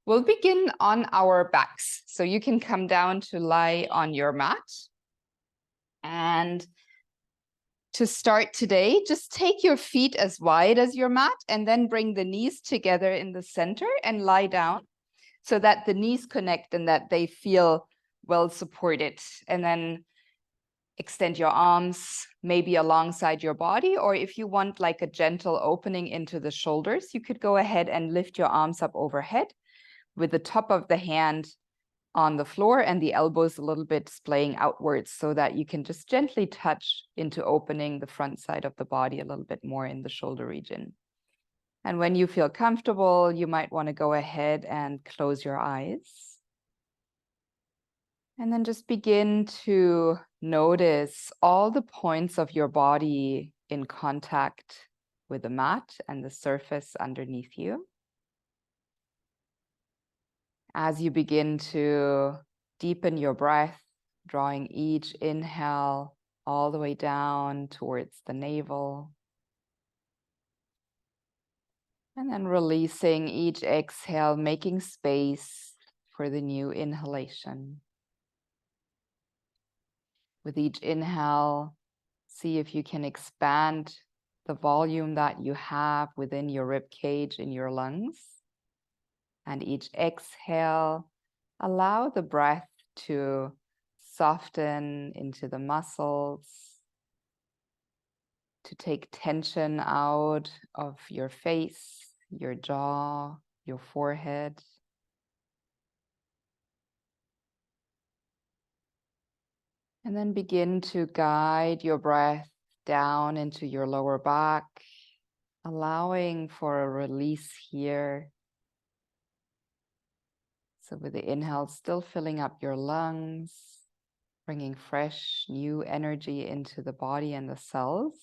We'll begin on our backs. So you can come down to lie on your mat. And to start today, just take your feet as wide as your mat and then bring the knees together in the center and lie down so that the knees connect and that they feel well supported. And then extend your arms maybe alongside your body, or if you want like a gentle opening into the shoulders, you could go ahead and lift your arms up overhead with the top of the hand on the floor and the elbows a little bit splaying outwards so that you can just gently touch into opening the front side of the body a little bit more in the shoulder region. And when you feel comfortable, you might want to go ahead and close your eyes. And then just begin to notice all the points of your body in contact with the mat and the surface underneath you. As you begin to deepen your breath, drawing each inhale all the way down towards the navel. And then releasing each exhale, making space for the new inhalation. With each inhale, see if you can expand the volume that you have within your rib cage in your lungs. And each exhale, allow the breath to soften into the muscles, to take tension out of your face, your jaw, your forehead. And then begin to guide your breath down into your lower back, allowing for a release here. So with the inhale, still filling up your lungs, bringing fresh, new energy into the body and the cells.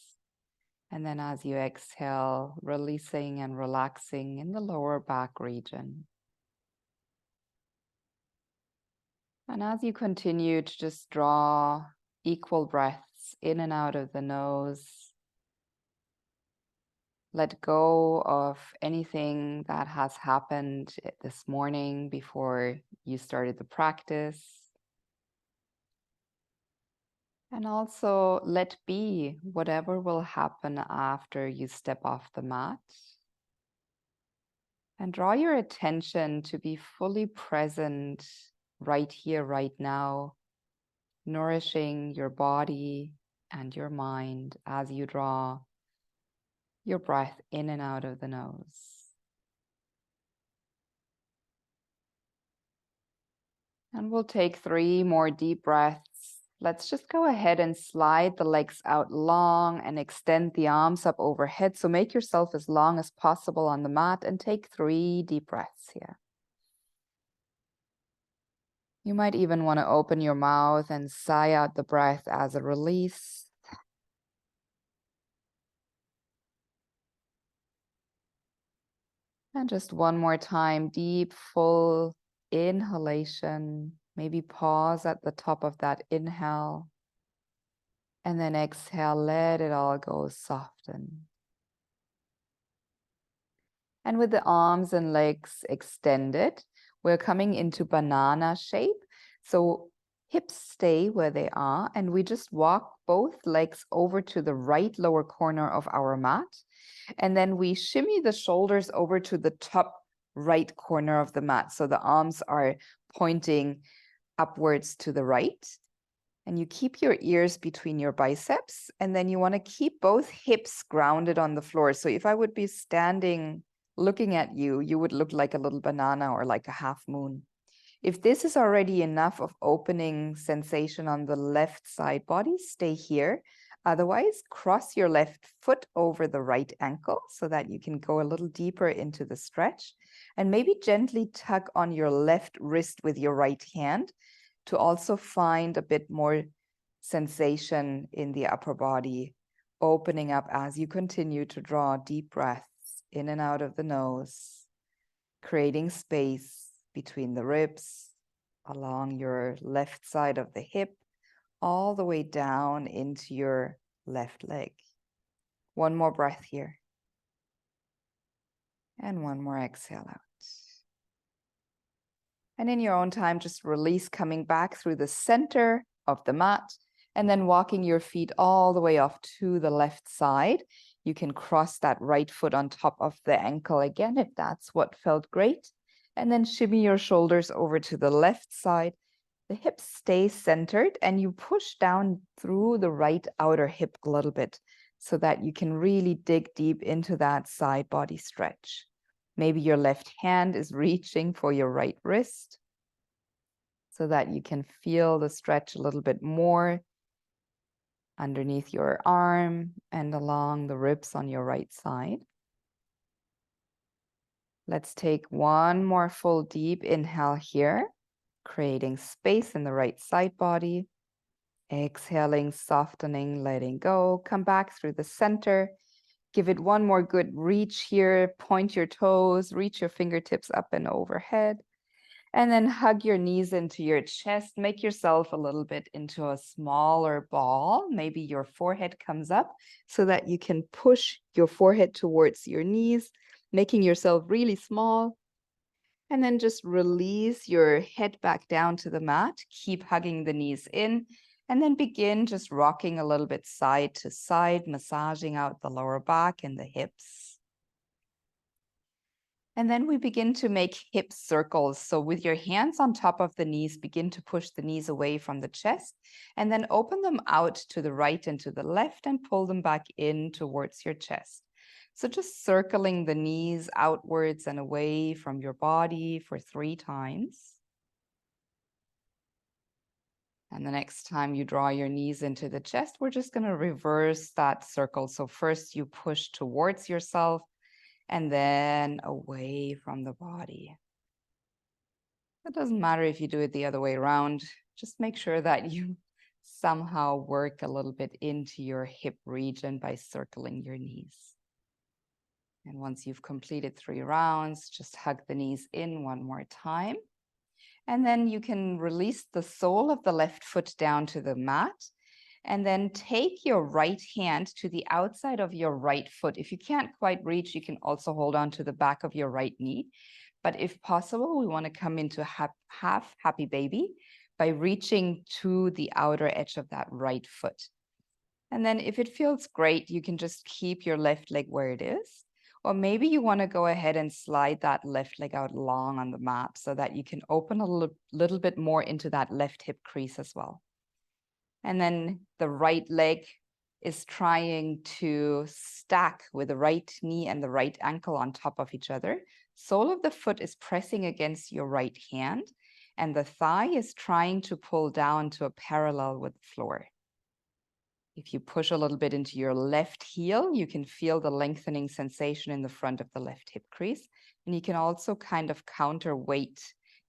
And then as you exhale, releasing and relaxing in the lower back region. And as you continue to just draw equal breaths in and out of the nose, let go of anything that has happened this morning before you started the practice. And also let be whatever will happen after you step off the mat. And draw your attention to be fully present right here, right now, nourishing your body and your mind as you draw your breath in and out of the nose. And we'll take 3 more deep breaths. Let's just go ahead and slide the legs out long and extend the arms up overhead. So make yourself as long as possible on the mat and take 3 deep breaths here. You might even want to open your mouth and sigh out the breath as a release. And just one more time, deep, full inhalation. Maybe pause at the top of that inhale. And then exhale, let it all go, soften. And with the arms and legs extended, we're coming into banana shape. So hips stay where they are, and we just walk both legs over to the right lower corner of our mat. And then we shimmy the shoulders over to the top right corner of the mat. So the arms are pointing upwards to the right. And you keep your ears between your biceps. And then you want to keep both hips grounded on the floor. So if I would be standing looking at you, you would look like a little banana or like a half moon. If this is already enough of opening sensation on the left side body, stay here. Otherwise, cross your left foot over the right ankle so that you can go a little deeper into the stretch. And maybe gently tug on your left wrist with your right hand to also find a bit more sensation in the upper body, opening up as you continue to draw deep breaths in and out of the nose, creating space between the ribs, along your left side of the hip, all the way down into your left leg. One more breath here. And one more exhale out. And in your own time, just release, coming back through the center of the mat and then walking your feet all the way off to the left side. You can cross that right foot on top of the ankle again, if that's what felt great. And then shimmy your shoulders over to the left side. The hips stay centered and you push down through the right outer hip a little bit so that you can really dig deep into that side body stretch. Maybe your left hand is reaching for your right wrist so that you can feel the stretch a little bit more underneath your arm and along the ribs on your right side. Let's take one more full deep inhale here, creating space in the right side body. Exhaling, softening, letting go. Come back through the center. Give it one more good reach here. Point your toes, reach your fingertips up and overhead. And then hug your knees into your chest. Make yourself a little bit into a smaller ball. Maybe your forehead comes up so that you can push your forehead towards your knees, making yourself really small. And then just release your head back down to the mat. Keep hugging the knees in. And then begin just rocking a little bit side to side, massaging out the lower back and the hips. And then we begin to make hip circles. So with your hands on top of the knees, begin to push the knees away from the chest and then open them out to the right and to the left and pull them back in towards your chest. So just circling the knees outwards and away from your body for 3 times. And the next time you draw your knees into the chest, we're just going to reverse that circle. So first you push towards yourself and then away from the body. It doesn't matter if you do it the other way around. Just make sure that you somehow work a little bit into your hip region by circling your knees. And once you've completed 3 rounds, just hug the knees in one more time. And then you can release the sole of the left foot down to the mat. And then take your right hand to the outside of your right foot. If you can't quite reach, you can also hold on to the back of your right knee. But if possible, we want to come into half happy baby by reaching to the outer edge of that right foot. And then if it feels great, you can just keep your left leg where it is. Or maybe you want to go ahead and slide that left leg out long on the mat so that you can open a little bit more into that left hip crease as well. And then the right leg is trying to stack with the right knee and the right ankle on top of each other. Sole of the foot is pressing against your right hand, and the thigh is trying to pull down to a parallel with the floor. If you push a little bit into your left heel, you can feel the lengthening sensation in the front of the left hip crease. And you can also kind of counterweight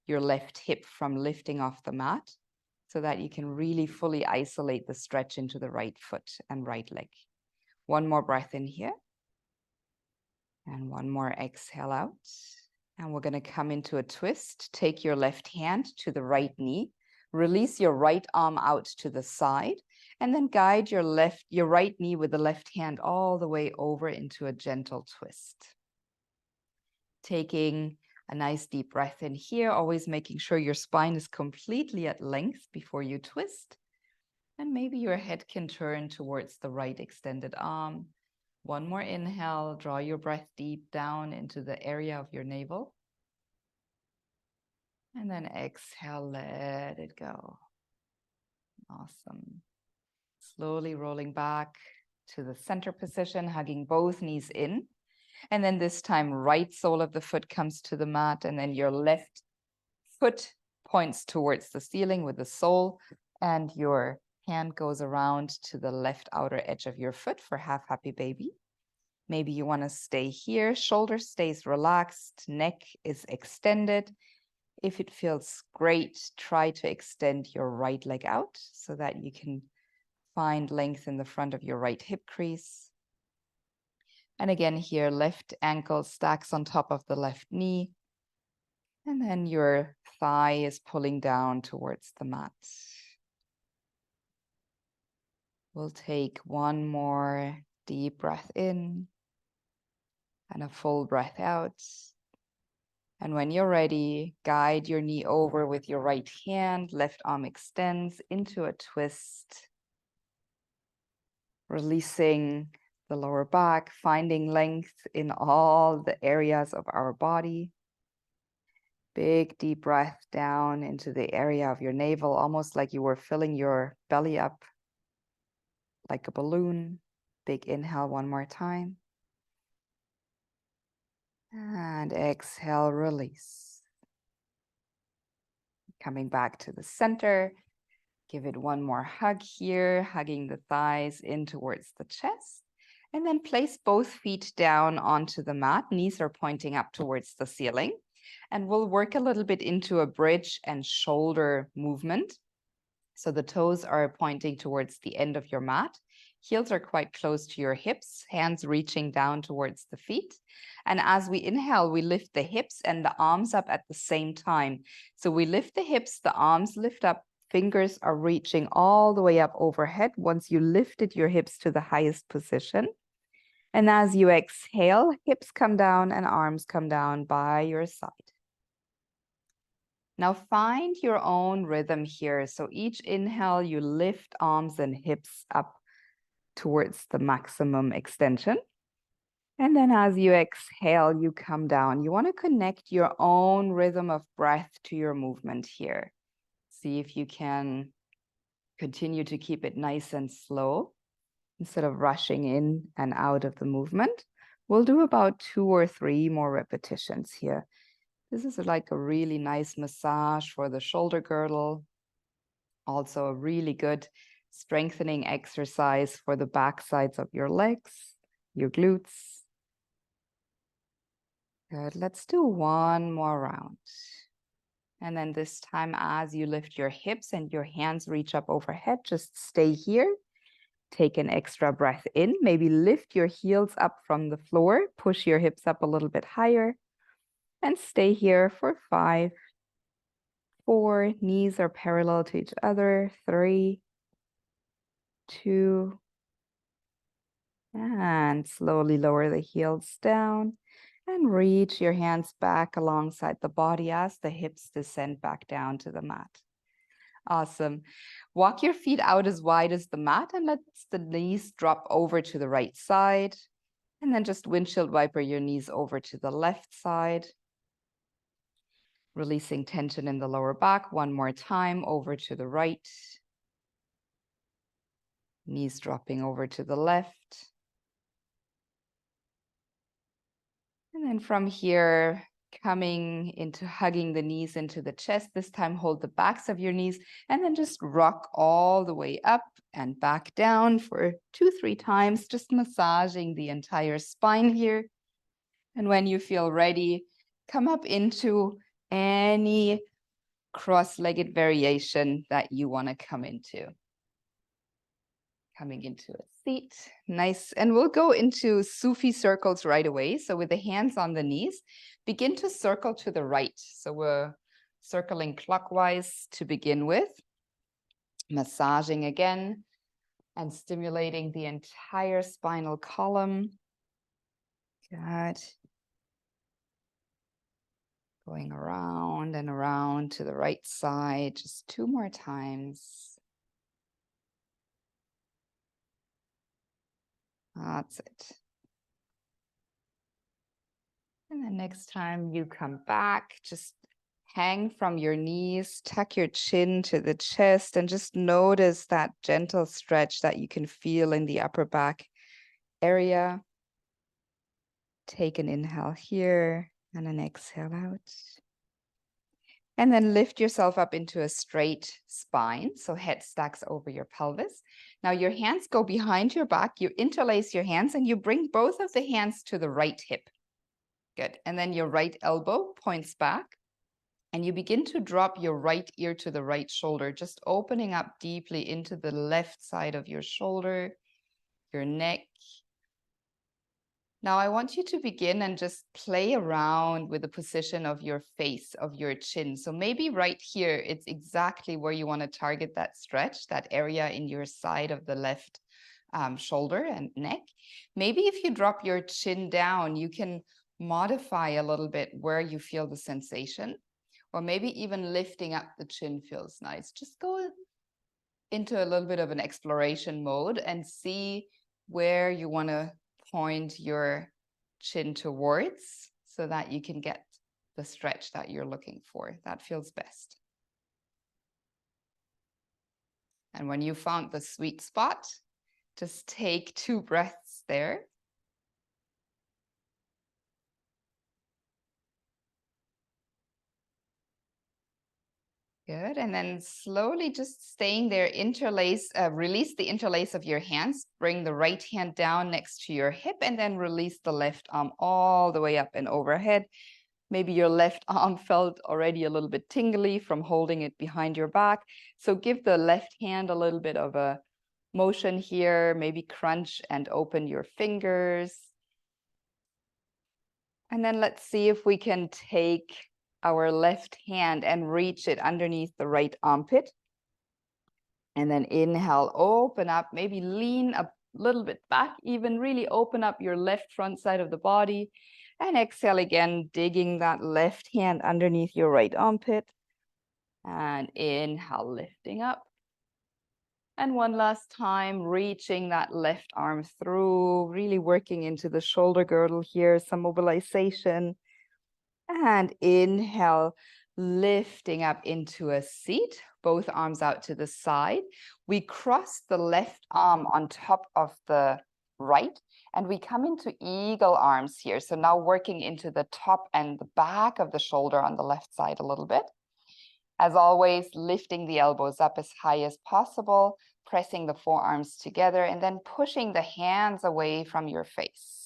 your left hip from lifting off the mat so that you can really fully isolate the stretch into the right foot and right leg. One more breath in here. And one more exhale out. And we're going to come into a twist. Take your left hand to the right knee. Release your right arm out to the side. And then guide your right knee with the left hand all the way over into a gentle twist. Taking a nice deep breath in here, always making sure your spine is completely at length before you twist. And maybe your head can turn towards the right extended arm. One more inhale, draw your breath deep down into the area of your navel. And then exhale, let it go. Awesome. Slowly rolling back to the center position, hugging both knees in. And then this time, right sole of the foot comes to the mat, and then your left foot points towards the ceiling with the sole, and your hand goes around to the left outer edge of your foot for half happy baby. Maybe you want to stay here. Shoulder stays relaxed, neck is extended. If it feels great, try to extend your right leg out so that you can find length in the front of your right hip crease. And again here, left ankle stacks on top of the left knee. And then your thigh is pulling down towards the mat. We'll take one more deep breath in and a full breath out. And when you're ready, guide your knee over with your right hand, left arm extends into a twist, releasing the lower back, finding length in all the areas of our body. Big deep breath down into the area of your navel, almost like you were filling your belly up like a balloon. Big inhale one more time. And exhale, release. Coming back to the center. Give it one more hug here, hugging the thighs in towards the chest. And then place both feet down onto the mat. Knees are pointing up towards the ceiling. And we'll work a little bit into a bridge and shoulder movement. So the toes are pointing towards the end of your mat. Heels are quite close to your hips, hands reaching down towards the feet. And as we inhale, we lift the hips and the arms up at the same time. So we lift the hips, the arms lift up, fingers are reaching all the way up overhead once you lifted your hips to the highest position. And as you exhale, hips come down and arms come down by your side. Now find your own rhythm here. So each inhale, you lift arms and hips up towards the maximum extension. And then as you exhale, you come down. You want to connect your own rhythm of breath to your movement here. See if you can continue to keep it nice and slow instead of rushing in and out of the movement. We'll do about 2 or 3 more repetitions here. This is like a really nice massage for the shoulder girdle. Also a really good strengthening exercise for the back sides of your legs, your glutes. Good, let's do one more round. And then this time as you lift your hips and your hands reach up overhead, just stay here. Take an extra breath in, maybe lift your heels up from the floor, push your hips up a little bit higher. And stay here for 5, 4, knees are parallel to each other, 3, 2, and slowly lower the heels down and reach your hands back alongside the body as the hips descend back down to the mat. Awesome. Walk your feet out as wide as the mat and let the knees drop over to the right side. And then just windshield wiper your knees over to the left side. Releasing tension in the lower back one more time over to the right. Knees dropping over to the left. And then from here, coming into hugging the knees into the chest. This time hold the backs of your knees and then just rock all the way up and back down for 2-3 times, just massaging the entire spine here. And when you feel ready, come up into any cross-legged variation that you want to come into. Coming into a seat, nice. And we'll go into Sufi circles right away. So with the hands on the knees, begin to circle to the right. So we're circling clockwise to begin with. Massaging again and stimulating the entire spinal column. Good. Going around and around to the right side, just 2 more times. That's it. And then next time you come back, just hang from your knees, tuck your chin to the chest, and just notice that gentle stretch that you can feel in the upper back area. Take an inhale here and an exhale out. And then lift yourself up into a straight spine. So head stacks over your pelvis. Now your hands go behind your back. You interlace your hands and you bring both of the hands to the right hip. Good. And then your right elbow points back. And you begin to drop your right ear to the right shoulder, just opening up deeply into the left side of your shoulder, your neck. Now I want you to begin and just play around with the position of your face, of your chin. So maybe right here, it's exactly where you want to target that stretch, that area in your side of the left shoulder and neck. Maybe if you drop your chin down, you can modify a little bit where you feel the sensation, or maybe even lifting up the chin feels nice. Just go into a little bit of an exploration mode and see where you want to point your chin towards so that you can get the stretch that you're looking for. That feels best. And when you found the sweet spot, just take 2 breaths there. Good. And then slowly just staying there, release the interlace of your hands. Bring the right hand down next to your hip and then release the left arm all the way up and overhead. Maybe your left arm felt already a little bit tingly from holding it behind your back. So give the left hand a little bit of a motion here. Maybe crunch and open your fingers. And then let's see if we can take our left hand and reach it underneath the right armpit. And then inhale, open up, maybe lean a little bit back, even really open up your left front side of the body. And exhale again, digging that left hand underneath your right armpit. And inhale, lifting up. And one last time, reaching that left arm through, really working into the shoulder girdle here, some mobilization. And inhale, lifting up into a seat, both arms out to the side. We cross the left arm on top of the right, and we come into eagle arms here. So now working into the top and the back of the shoulder on the left side a little bit. As always, lifting the elbows up as high as possible, pressing the forearms together, and then pushing the hands away from your face.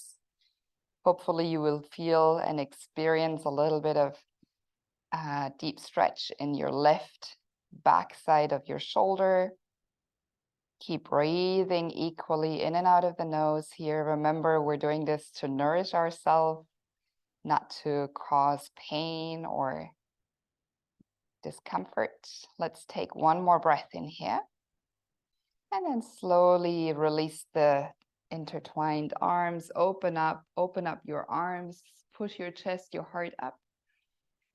Hopefully you will feel and experience a little bit of deep stretch in your left back side of your shoulder. Keep breathing equally in and out of the nose here. Remember, we're doing this to nourish ourselves, not to cause pain or discomfort. Let's take one more breath in here. And then slowly release the intertwined arms, open up your arms, push your chest, your heart up,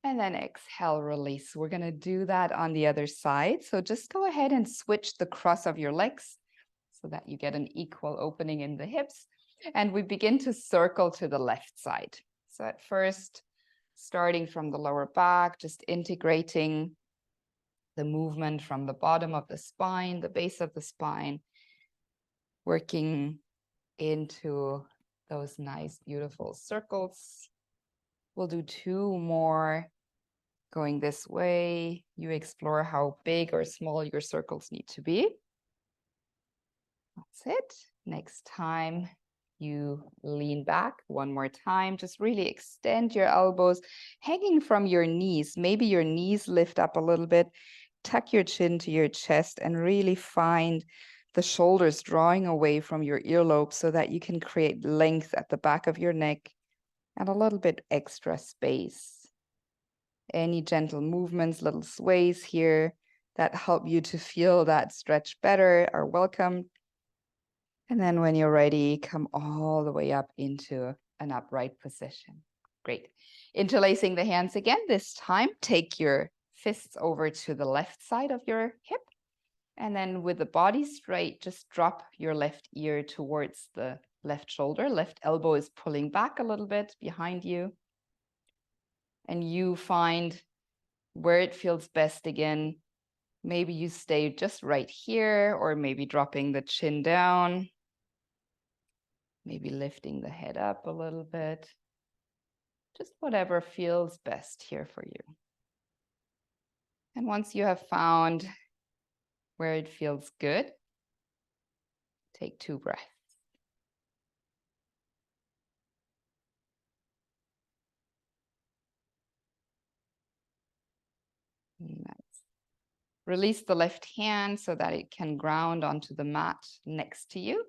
and then exhale, release. We're gonna do that on the other side. So just go ahead and switch the cross of your legs so that you get an equal opening in the hips. And we begin to circle to the left side. So at first, starting from the lower back, just integrating the movement from the bottom of the spine, the base of the spine, working into those nice, beautiful circles. We'll do 2 more going this way. You explore how big or small your circles need to be. That's it. Next time, you lean back 1 more time. Just really extend your elbows, hanging from your knees. Maybe your knees lift up a little bit. Tuck your chin to your chest and really find the shoulders drawing away from your earlobe so that you can create length at the back of your neck and a little bit extra space. Any gentle movements, little sways here that help you to feel that stretch better are welcome. And then when you're ready, come all the way up into an upright position. Great. Interlacing the hands again. This time, take your fists over to the left side of your hip. And then with the body straight, just drop your left ear towards the left shoulder. Left elbow is pulling back a little bit behind you. And you find where it feels best again. Maybe you stay just right here, or maybe dropping the chin down. Maybe lifting the head up a little bit. Just whatever feels best here for you. And once you have found where it feels good, take 2 breaths. Nice. Release the left hand so that it can ground onto the mat next to you.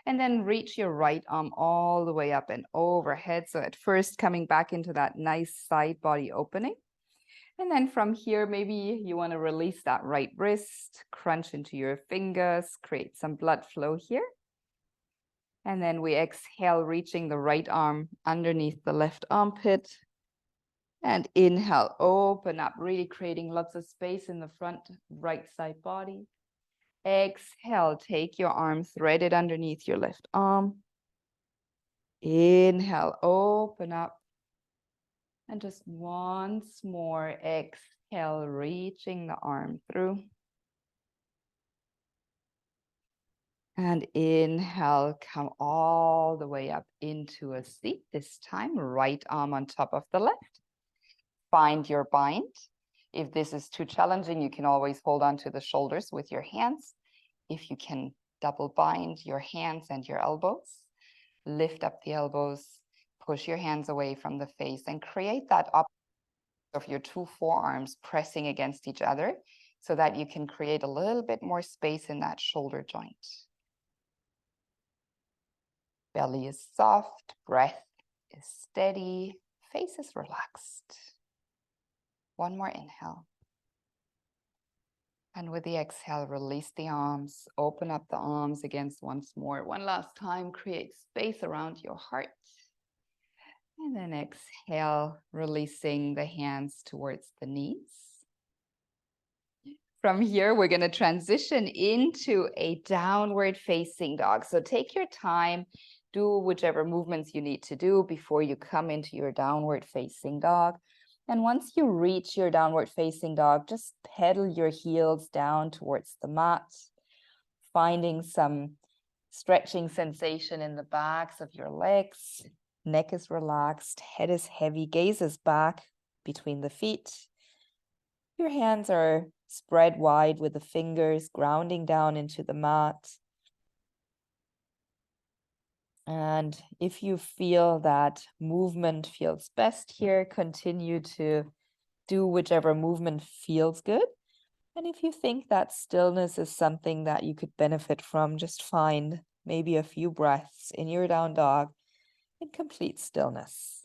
And then reach your right arm all the way up and overhead. So at first coming back into that nice side body opening. And then from here, maybe you want to release that right wrist, crunch into your fingers, create some blood flow here. And then we exhale, reaching the right arm underneath the left armpit. And inhale, open up, really creating lots of space in the front right side body. Exhale, take your arm, thread it underneath your left arm. Inhale, open up. And just once more, exhale, reaching the arm through. And inhale, come all the way up into a seat. This time, right arm on top of the left. Find your bind. If this is too challenging, you can always hold on to the shoulders with your hands. If you can double bind your hands and your elbows, lift up the elbows, push your hands away from the face, and create that opposite of your two forearms pressing against each other so that you can create a little bit more space in that shoulder joint. Belly is soft, breath is steady, face is relaxed. One more inhale. And with the exhale, release the arms, open up the arms against once more. One last time, create space around your heart. And then exhale, releasing the hands towards the knees. From here, we're going to transition into a downward facing dog. So take your time, do whichever movements you need to do before you come into your downward facing dog. And once you reach your downward facing dog, just pedal your heels down towards the mat, finding some stretching sensation in the backs of your legs. Neck is relaxed, head is heavy, gaze is back between the feet. Your hands are spread wide with the fingers grounding down into the mat. And if you feel that movement feels best here, continue to do whichever movement feels good. And if you think that stillness is something that you could benefit from, just find maybe a few breaths in your down dog in complete stillness.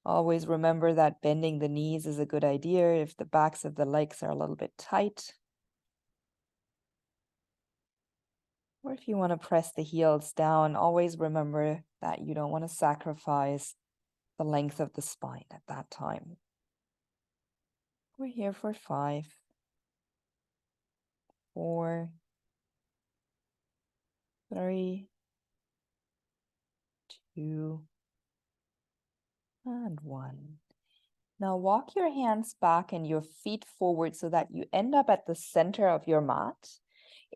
Always remember that bending the knees is a good idea if the backs of the legs are a little bit tight. Or if you want to press the heels down, always remember that you don't want to sacrifice the length of the spine at that time. We're here for 5, 4, 3, 2, and 1. Now walk your hands back and your feet forward so that you end up at the center of your mat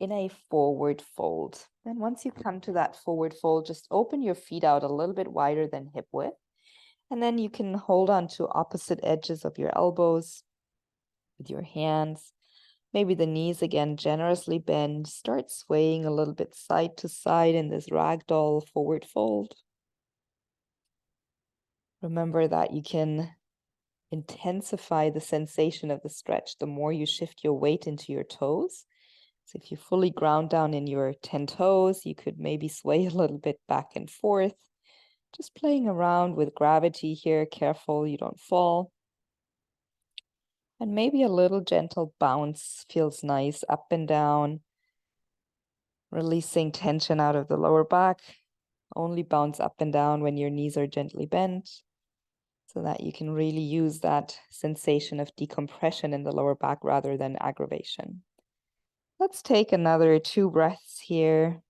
in a forward fold. Then once you come to that forward fold, just open your feet out a little bit wider than hip width. And then you can hold on to opposite edges of your elbows with your hands. Maybe the knees again generously bend. Start swaying a little bit side to side in this ragdoll forward fold. Remember that you can intensify the sensation of the stretch the more you shift your weight into your toes. So if you fully ground down in your 10 toes, you could maybe sway a little bit back and forth. Just playing around with gravity here, careful you don't fall. And maybe a little gentle bounce feels nice, up and down, releasing tension out of the lower back. Only bounce up and down when your knees are gently bent, so that you can really use that sensation of decompression in the lower back rather than aggravation. Let's take another 2 breaths here.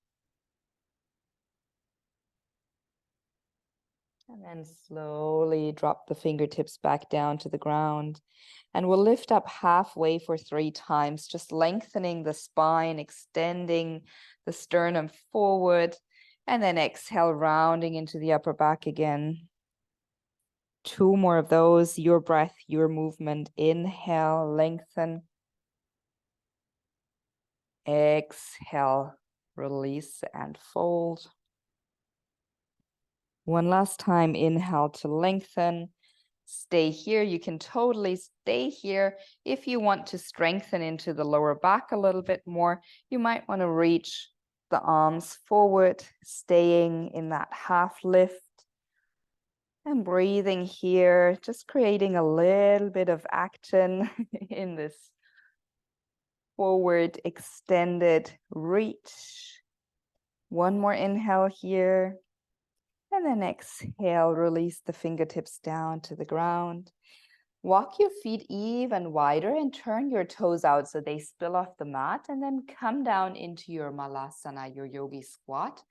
And then slowly drop the fingertips back down to the ground. And we'll lift up halfway for 3 times, just lengthening the spine, extending the sternum forward, and then exhale, rounding into the upper back again. 2 more of those, your breath, your movement. Inhale, lengthen. Exhale, release and fold. One last time, inhale to lengthen. Stay here. You can totally stay here. If you want to strengthen into the lower back a little bit more, you might want to reach the arms forward, staying in that half lift. And breathing here, just creating a little bit of action in this forward extended reach. One more inhale here. And then exhale, release the fingertips down to the ground. Walk your feet even wider and turn your toes out so they spill off the mat, and then come down into your malasana, your yogi squat.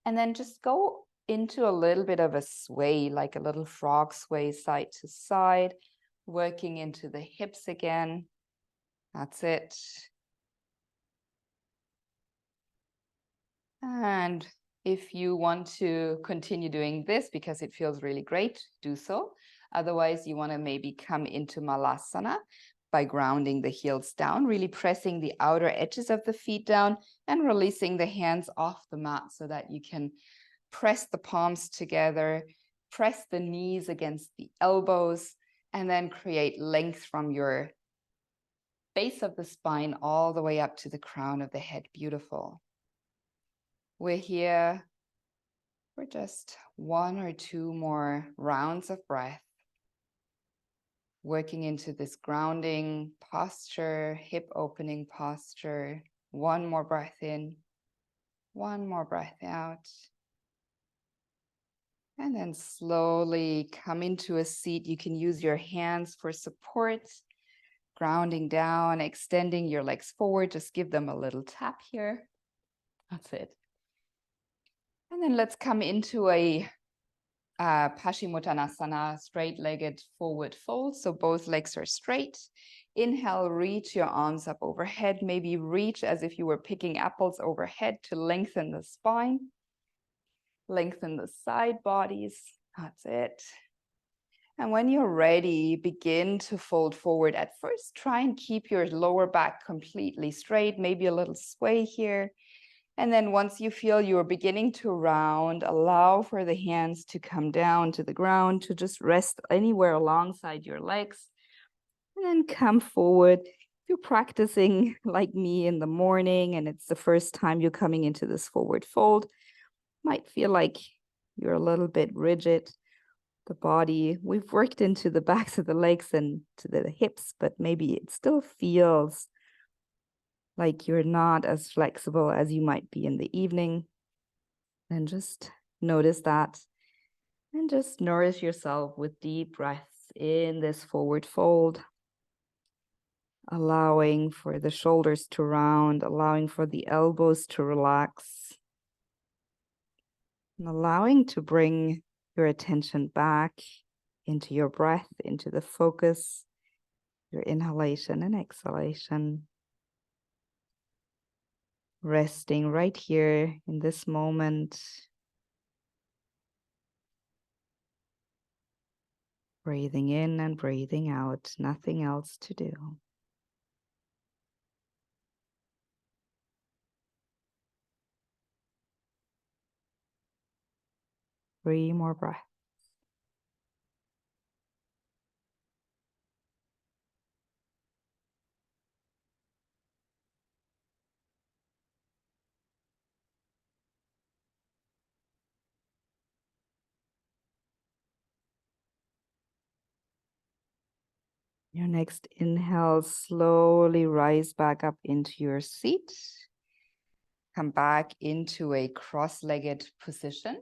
And then just go into a little bit of a sway, like a little frog sway side to side, working into the hips again. That's it. And if you want to continue doing this because it feels really great, do so. Otherwise, you want to maybe come into malasana by grounding the heels down, really pressing the outer edges of the feet down and releasing the hands off the mat so that you can press the palms together, press the knees against the elbows, and then create length from your base of the spine all the way up to the crown of the head. Beautiful. We're here for just 1 or 2 more rounds of breath, working into this grounding posture, hip opening posture. 1 more breath in, 1 more breath out. And then slowly come into a seat. You can use your hands for support, grounding down, extending your legs forward. Just give them a little tap here. That's it. And then let's come into a Paschimottanasana, straight-legged forward fold. So both legs are straight. Inhale, reach your arms up overhead. Maybe reach as if you were picking apples overhead to lengthen the spine. Lengthen the side bodies. That's it. And when you're ready, begin to fold forward. At first, try and keep your lower back completely straight, maybe a little sway here. And then once you feel you're beginning to round, allow for the hands to come down to the ground, to just rest anywhere alongside your legs. And then come forward. If you're practicing like me in the morning and it's the first time you're coming into this forward fold, might feel like you're a little bit rigid. The body, we've worked into the backs of the legs and to the hips, but maybe it still feels like you're not as flexible as you might be in the evening. And just notice that and just nourish yourself with deep breaths in this forward fold, allowing for the shoulders to round, allowing for the elbows to relax, and allowing to bring your attention back into your breath, into the focus, your inhalation and exhalation. Resting right here in this moment. Breathing in and breathing out, nothing else to do. Three more breaths. Your next inhale, slowly rise back up into your seat. Come back into a cross-legged position.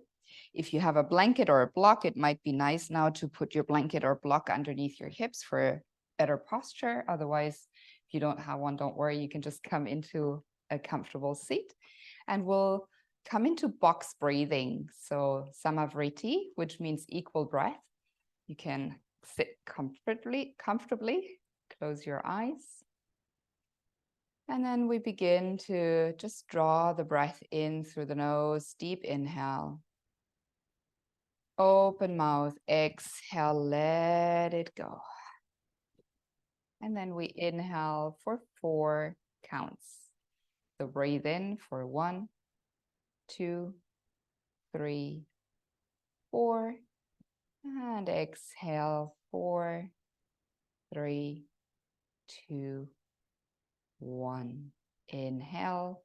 If you have a blanket or a block, it might be nice now to put your blanket or block underneath your hips for better posture. Otherwise, if you don't have one, don't worry. You can just come into a comfortable seat. And we'll come into box breathing. So samavriti, which means equal breath. You can sit comfortably, close your eyes. And then we begin to just draw the breath in through the nose, deep inhale. Open mouth, exhale, let it go. And then we inhale for 4 counts. So breathe in for 1, 2, 3, 4. And exhale, 4, 3, 2, 1. Inhale,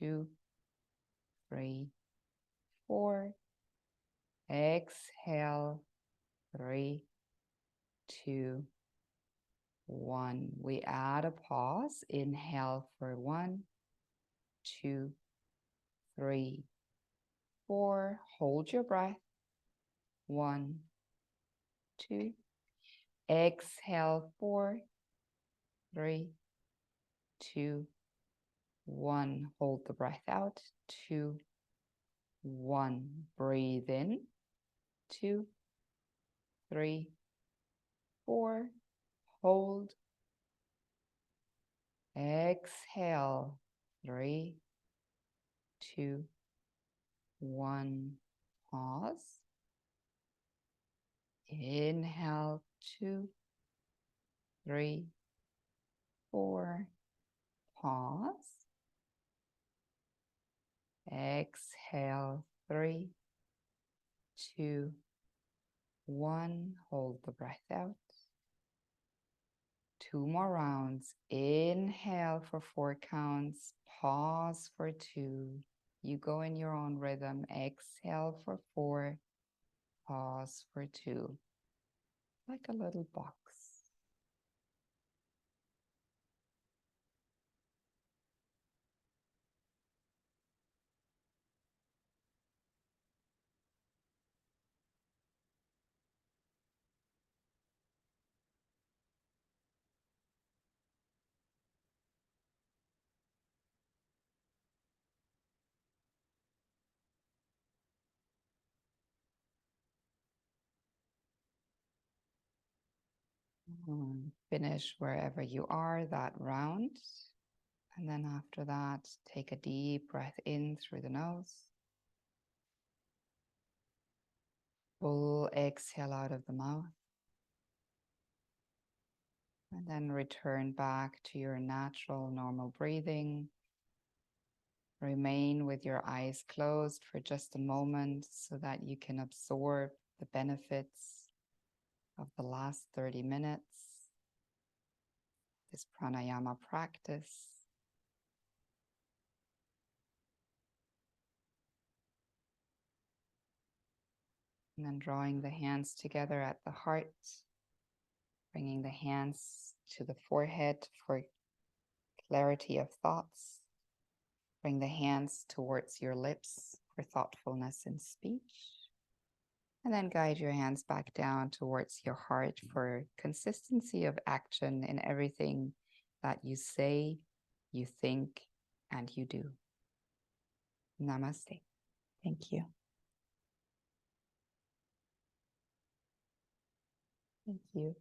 2, 3, 4. Exhale, 3, 2, 1. We add a pause. Inhale for 1, 2, 3, 4. Hold your breath. 1, 2. Exhale, 4, 3, 2, 1. Hold the breath out. 2, 1. Breathe in. 2, 3, 4. Hold. Exhale. 3, 2, 1. Pause. Inhale. 2, 3, 4. Pause. Exhale. 3, 2, 1. Hold the breath out. 2 more rounds. Inhale for 4 counts. Pause for 2. You go in your own rhythm. Exhale for 4. Pause for 2. Like a little box. Finish wherever you are that round. And then after that, take a deep breath in through the nose. Full exhale out of the mouth. And then return back to your natural, normal breathing. Remain with your eyes closed for just a moment so that you can absorb the benefits of the last 30 minutes, this pranayama practice. And then drawing the hands together at the heart, bringing the hands to the forehead for clarity of thoughts. Bring the hands towards your lips for thoughtfulness in speech. And then guide your hands back down towards your heart for consistency of action in everything that you say, you think, and you do. Namaste. Thank you. Thank you.